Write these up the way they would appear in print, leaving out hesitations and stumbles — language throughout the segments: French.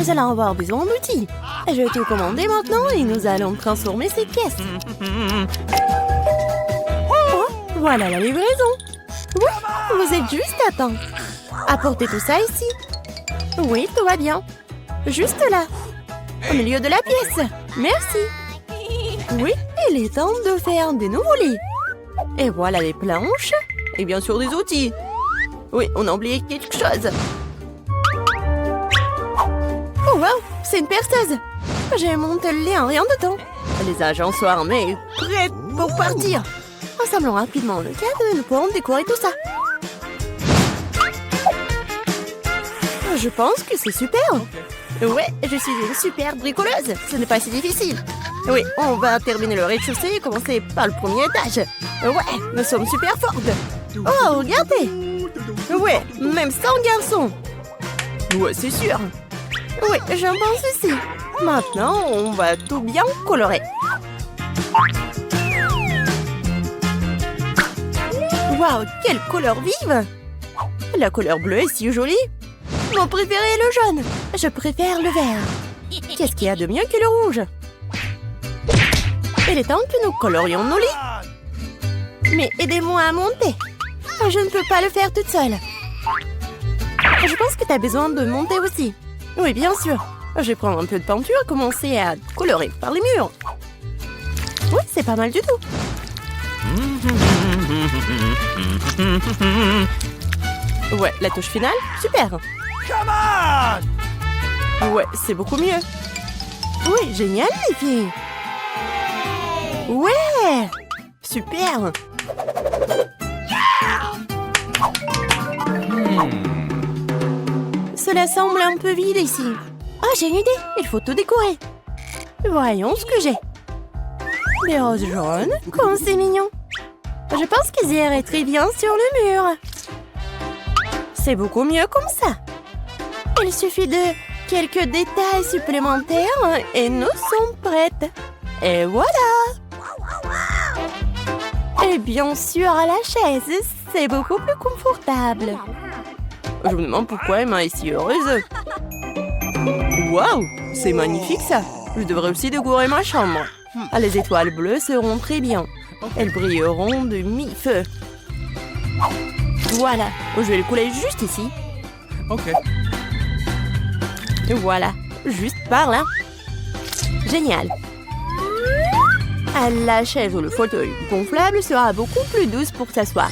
nous allons avoir besoin d'outils. Je vais tout commander maintenant et nous allons transformer ces pièces. Oh, voilà la livraison. Oui, vous êtes juste à temps. Apportez tout ça ici. Oui, tout va bien. Juste là, au milieu de la pièce. Merci. Oui, il est temps de faire des nouveaux lits. Et voilà les planches. Et bien sûr des outils. Oui, on a oublié quelque chose. Oh wow, c'est une perceuse. J'ai monté le lit en rien de temps. Les agents sont armés, prêts pour partir. Assemblons rapidement le cadre et nous pourrons décorer tout ça. Je pense que c'est super. Ouais, je suis une super bricoleuse. Ce n'est pas si difficile. Oui, on va terminer le rez-de-chaussée et commencer par le premier étage. Ouais, nous sommes super fortes. Oh, regardez. Ouais, même sans garçon. Ouais, c'est sûr. Oui, j'en pense aussi. Maintenant, on va tout bien colorer. Waouh, quelle couleur vive! La couleur bleue est si jolie. Mon préféré est le jaune. Je préfère le vert. Qu'est-ce qu'il y a de mieux que le rouge? Il est temps que nous colorions nos lits. Mais aidez-moi à monter. Je ne peux pas le faire toute seule. Je pense que tu as besoin de monter aussi. Oui, bien sûr. Je vais prendre un peu de peinture et commencer à colorer par les murs. Oui, c'est pas mal du tout. Ouais, la touche finale, super. Ouais, c'est beaucoup mieux. Oui, génial les filles. Ouais, super. Cela semble un peu vide ici. Ah, j'ai une idée, il faut tout décorer. Voyons ce que j'ai. Des roses jaunes, comme c'est mignon. Je pense qu'ils iraient très bien sur le mur. C'est beaucoup mieux comme ça. Il suffit de quelques détails supplémentaires et nous sommes prêtes. Et voilà. Et bien sûr, à la chaise, c'est beaucoup plus confortable. Je me demande pourquoi Emma est si heureuse. Waouh, c'est magnifique ça. Je devrais aussi décorer ma chambre. Les étoiles bleues seront très bien. Elles brilleront de mi-feu. Voilà, je vais le couler juste ici. Ok. Voilà, juste par là. Génial. La chaise ou le fauteuil gonflable sera beaucoup plus douce pour s'asseoir.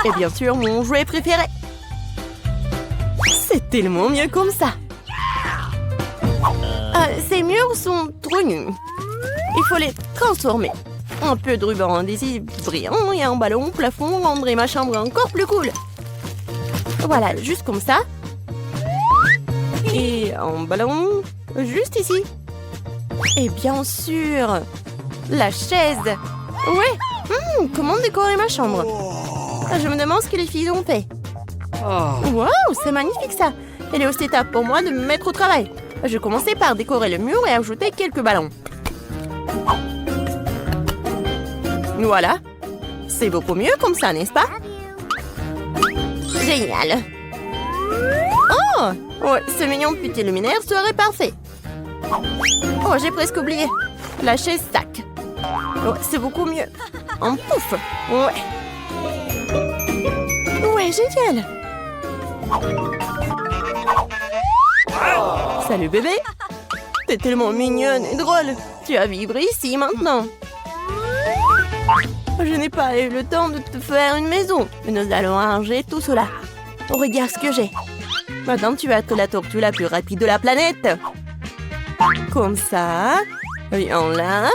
Et bien sûr, mon jouet préféré. C'est tellement mieux comme ça. Ces murs sont trop nus. Il faut les transformer. Un peu de ruban adhésif brillant et un ballon au plafond rendrait ma chambre encore plus cool. Voilà, juste comme ça. Et un ballon juste ici. Et bien sûr, la chaise. Ouais, comment décorer ma chambre? Je me demande ce que les filles ont fait. Waouh, c'est magnifique ça. Il est aussi étape pour moi de me mettre au travail. Je vais commencer par décorer le mur et ajouter quelques ballons. Voilà. C'est beaucoup mieux comme ça, n'est-ce pas? Génial. Oh, ouais, ce mignon petit luminaire serait parfait. Oh, j'ai presque oublié. La chaise sac. Oh, c'est beaucoup mieux. En pouf. Ouais. Ouais, génial. Salut bébé. T'es tellement mignonne et drôle. Tu as vibré ici maintenant. Je n'ai pas eu le temps de te faire une maison. Mais nous allons arranger tout cela. Regarde ce que j'ai. Maintenant, tu vas être la tortue la plus rapide de la planète. Comme ça. Viens là.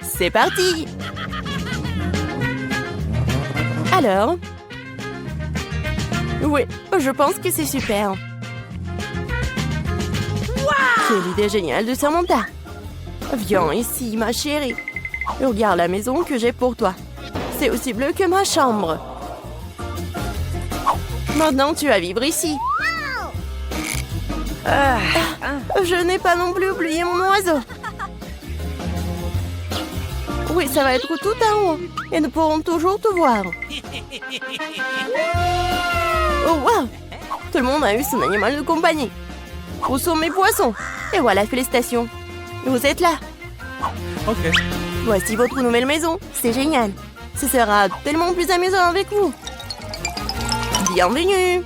C'est parti. Alors? Oui, je pense que c'est super. Quelle idée géniale de Samantha. Viens ici, ma chérie. Regarde la maison que j'ai pour toi. C'est aussi bleu que ma chambre. Maintenant, tu vas vivre ici. Je n'ai pas non plus oublié mon oiseau. Oui, ça va être tout en haut. Et nous pourrons toujours te voir. Oh, wow! Tout le monde a eu son animal de compagnie. Où sont mes poissons? Et voilà, félicitations. Vous êtes là. Ok. Voici votre nouvelle maison. C'est génial. Ce sera tellement plus amusant avec vous. Bienvenue.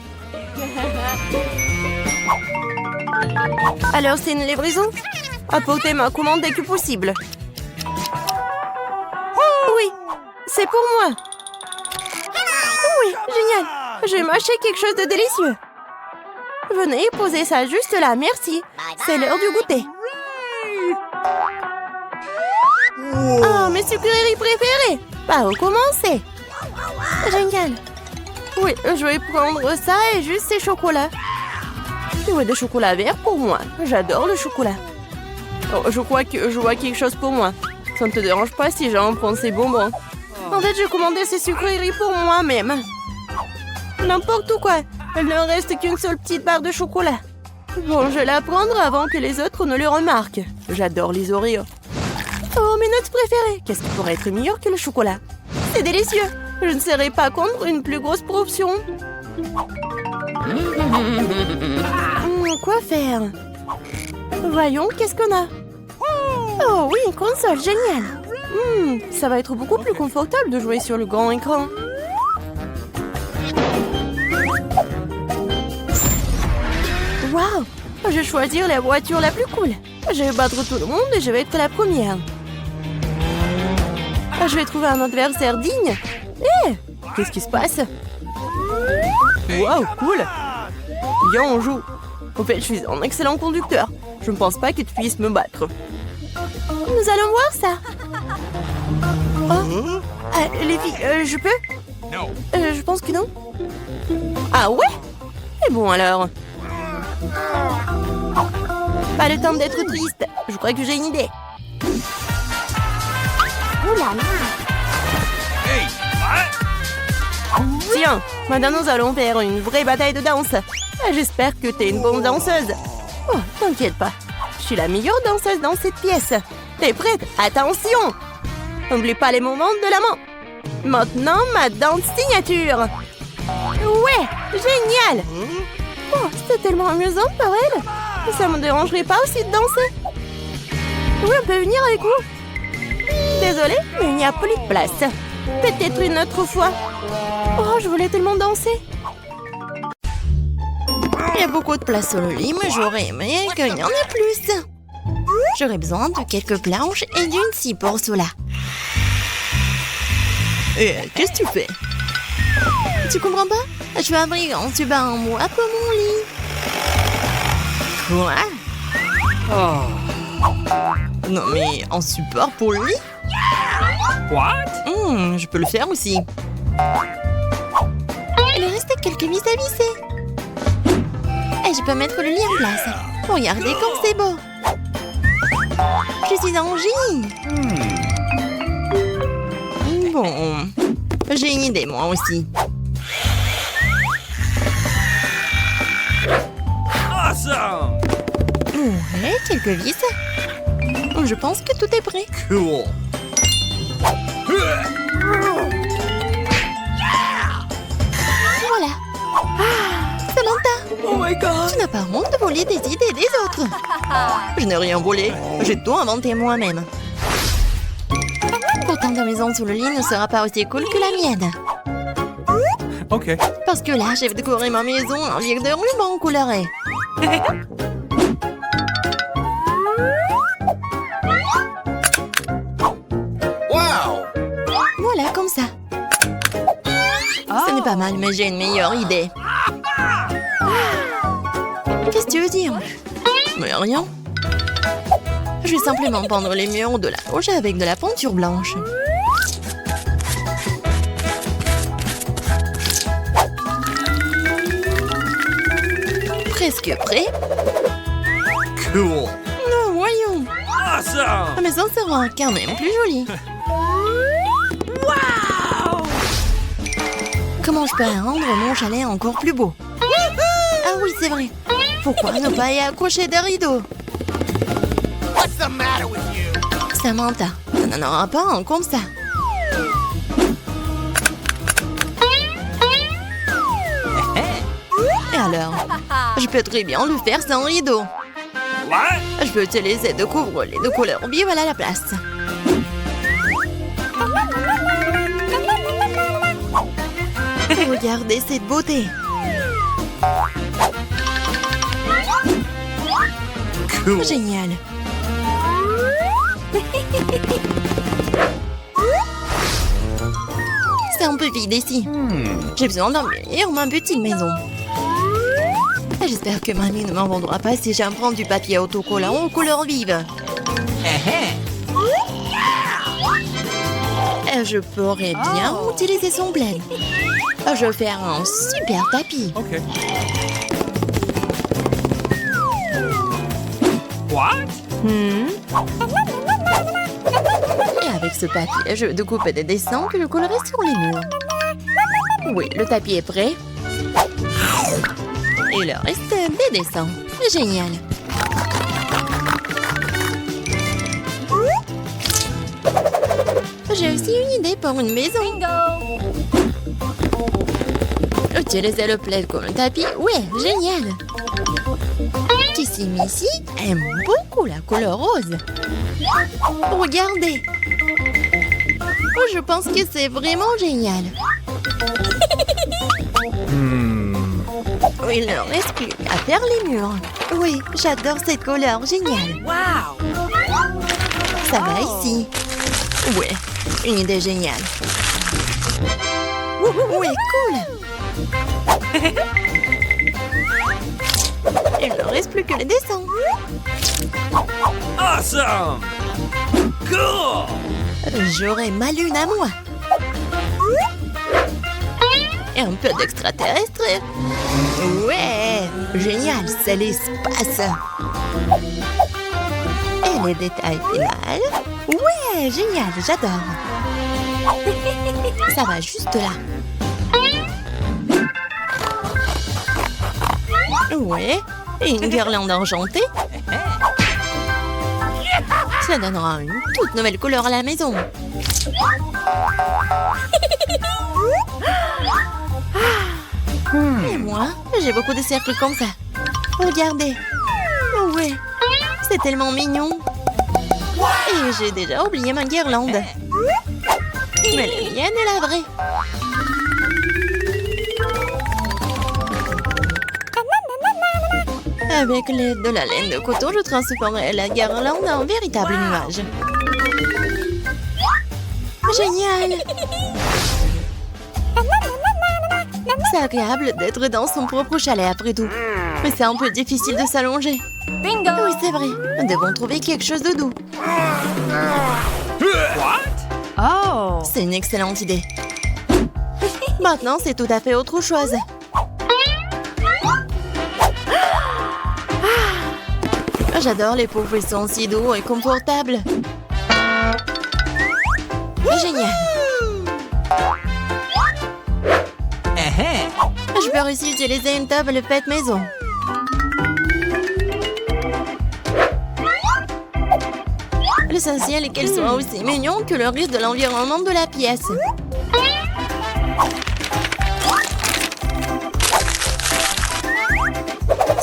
Alors, c'est une livraison? Apportez ma commande dès que possible. Oui, c'est pour moi. Oui, génial. Je vais m'acheter quelque chose de délicieux. Venez poser ça juste là, merci. C'est l'heure du goûter. Ah, mes sucreries préférées. Par où commencer? Génial. Oui, je vais prendre ça et juste ces chocolats. Oui, de chocolat vert pour moi. J'adore le chocolat. Oh, je crois que je vois quelque chose pour moi. Ça ne te dérange pas si j'en prends ces bonbons? En fait, j'ai commandé ces sucreries pour moi-même. N'importe quoi. Il ne reste qu'une seule petite barre de chocolat. Bon, je vais la prendre avant que les autres ne le remarquent. J'adore les Oreos. Oh, mes notes préférées. Qu'est-ce qui pourrait être meilleur que le chocolat? C'est délicieux. Je ne serais pas contre une plus grosse portion. Quoi faire? Voyons, qu'est-ce qu'on a? Oh oui, une console, génial. Ça va être beaucoup plus confortable de jouer sur le grand écran. Waouh! Je vais choisir la voiture la plus cool. Je vais battre tout le monde et je vais être la première. Je vais trouver un adversaire digne. Hé! Qu'est-ce qui se passe? Waouh, cool! Viens, on joue. En fait, je suis un excellent conducteur. Je ne pense pas que tu puisses me battre. Nous allons voir ça. Oh, les filles, je peux? Non. Je pense que non. Ah ouais? Et bon alors. Pas le temps d'être triste. Je crois que j'ai une idée. Ouh là là. Hey, what? Tiens, maintenant nous allons faire une vraie bataille de danse. J'espère que t'es une bonne danseuse. Oh, t'inquiète pas. Je suis la meilleure danseuse dans cette pièce. T'es prête? Attention! N'oublie pas les mouvements de la main. Maintenant, ma danse signature. Ouais, génial! Oh, c'est tellement amusant pour elle. Ça me dérangerait pas aussi de danser. Oui, on peut venir avec vous. Désolée, mais il n'y a plus de place. Peut-être une autre fois. Oh, je voulais tellement danser. Il y a beaucoup de place sur le lit, mais j'aurais aimé qu'il y en ait plus. J'aurais besoin de quelques planches et d'une scie pour cela. Qu'est-ce que tu fais? Tu comprends pas? Je fabrique un super en bois pour mon lit. Quoi? Oh. Non mais un support pour le lit? What? Je peux le faire aussi. Il reste quelques vis à visser. Et je peux mettre le lit en place. Regardez comme c'est beau. Je suis en génie. Bon, j'ai une idée moi aussi. Awesome! Ouais, quelques vis. Je pense que tout est prêt. Cool. Voilà. Samantha, Oh my god! tu n'as pas honte de voler des idées des autres. Je n'ai rien volé. J'ai tout inventé moi-même. Pourtant, ta maison sous le lit ne sera pas aussi cool que la mienne. Ok. Parce que là, j'ai décoré ma maison avec de rubans colorés. Wow! Voilà, comme ça. Ce n'est pas mal, mais j'ai une meilleure idée. Qu'est-ce que tu veux dire? Mais rien. Je vais simplement peindre les murs de la gauche avec de la peinture blanche. Presque prêt. Cool. Non, voyons. Awesome! Mais ça sera quand même plus joli. Wow! Comment je peux rendre mon chalet encore plus beau? Ah oui, c'est vrai. Pourquoi ne pas y accrocher des rideaux? What's the matter with you? Samantha, tu n'en auras pas un comme ça. Et alors? Je peux très bien le faire sans rideau. What? Je peux utiliser de couvre-lits de couleur vive à la place. Regardez cette beauté. Cool. Génial. C'est un peu vide ici. J'ai besoin d'embellir ma petite maison. J'espère que mamie ne m'en vendra pas si j'emprunte du papier autocollant aux couleurs vives. Et je pourrais bien utiliser son bled. Je vais faire un super tapis. Okay. What? Et avec ce papier, je vais découper des dessins que je collerai sur les murs. Oui, le tapis est prêt. Et il reste des dessins. Génial. J'ai aussi une idée pour une maison. Utiliser le plaid comme un tapis. Ouais, génial. Kissy Missy aime beaucoup la couleur rose. Regardez. Oh, je pense que c'est vraiment génial. Il ne reste plus à faire les murs. Oui, j'adore cette couleur, génial. Wow. Ça va ici. Ouais, une idée géniale. Oui, cool. Il ne reste plus que les dessins. Awesome. Cool. J'aurai ma lune à moi. Et un peu d'extraterrestre. Ouais, génial, c'est l'espace. Et les détails finaux. Ouais, génial, j'adore. Ça va juste là. Ouais, et une guirlande enchantée. Ça donnera une toute nouvelle couleur à la maison. Et moi, j'ai beaucoup de cercles comme ça. Regardez. Ouais, c'est tellement mignon. Et j'ai déjà oublié ma guirlande. Mais la mienne est la vraie. Avec l'aide de la laine de coton, je transformerai la guirlande en véritable nuage. Génial! C'est agréable d'être dans son propre chalet après tout. Mais c'est un peu difficile de s'allonger. Bingo! Oui, c'est vrai. Nous devons trouver quelque chose de doux. What? Oh! C'est une excellente idée. Maintenant, c'est tout à fait autre chose. J'adore les poufs, ils sont si doux et confortables. Génial. Je peux aussi utiliser une table faite maison. L'essentiel est qu'elle soit aussi mignonne que le reste de l'environnement de la pièce.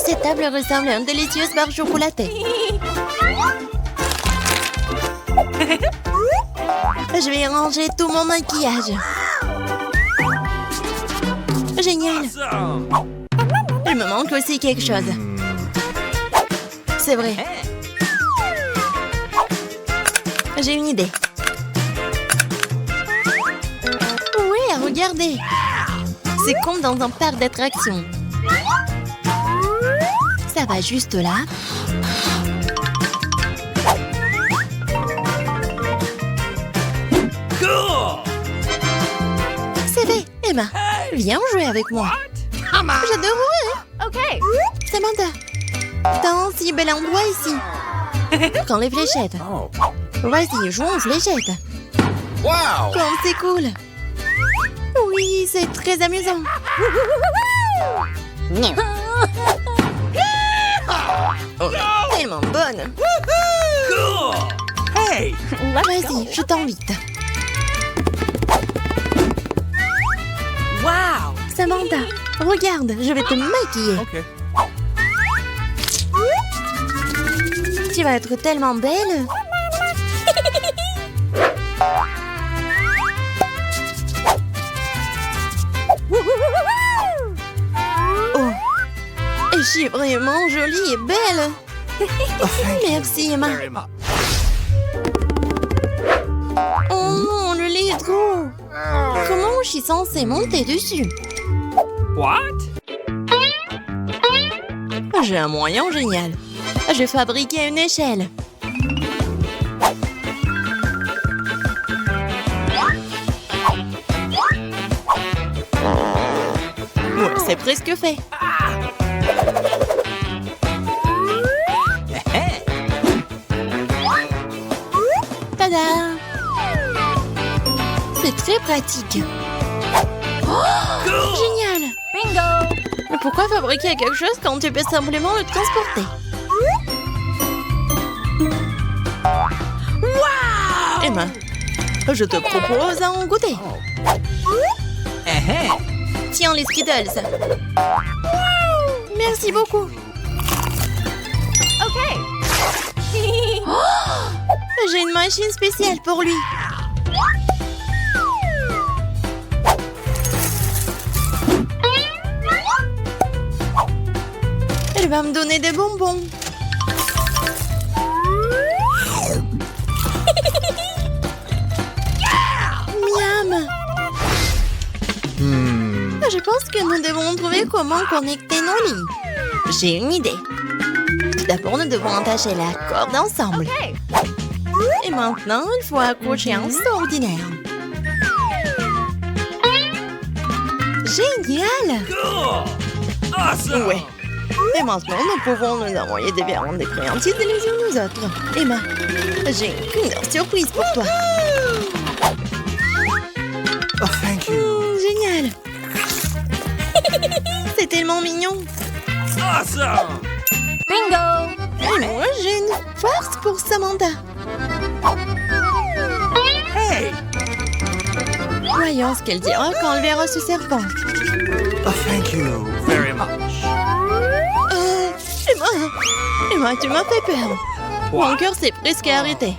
Cette table ressemble à une délicieuse barre chocolatée. Je vais y ranger tout mon maquillage. Génial. Awesome. Il me manque aussi quelque chose. C'est vrai. J'ai une idée. Ouais, regardez. C'est comme dans un parc d'attractions. Ça va juste là. Cool. C'est fait. Emma, viens jouer avec moi. Come on. J'adorerais. Okay. Samantha, t'as un si bel endroit ici. Prends les fléchettes. Oh. Vas-y, jouons aux fléchettes. Wow. Comme c'est cool. Oui, c'est très amusant. Oh, tellement bonne. Cool. Hey. Vas-y, je t'invite. Wow! Samantha, Regarde, je vais te maquiller. Okay. Tu vas être tellement belle. Oh, je suis vraiment jolie et belle. Oh, thank Merci, you Emma. very much. Oh non, le lait est trop. Comment je suis censée monter dessus? What? J'ai un moyen génial. Je vais fabriquer une échelle. Ouais, c'est presque fait. Tada! C'est très pratique. Oh, génial! Bingo! Mais pourquoi fabriquer quelque chose quand tu peux simplement le transporter? Wow! Emma, je te propose un goûter. Tiens les Skittles. Merci beaucoup. Ok. J'ai une machine spéciale pour lui. Elle va me donner des bonbons. Miam. Je pense que nous devons trouver comment connecter nos lits. J'ai une idée. Tout d'abord, nous devons attacher la corde ensemble. Et maintenant, il faut accrocher un seau ordinaire. Génial! Cool. Awesome. Ouais. Et maintenant, nous pouvons nous envoyer des verres des créanciers les uns aux autres. Emma, j'ai une Kinder surprise pour toi. Oh, thank you. Génial! C'est tellement mignon. Awesome. Bingo! Et moi, j'ai une farce pour Samantha. Hey. Voyons ce qu'elle dira quand elle verra ce serpent. Oh, thank you very much. Emma, tu m'as fait peur. Mon cœur s'est presque arrêté.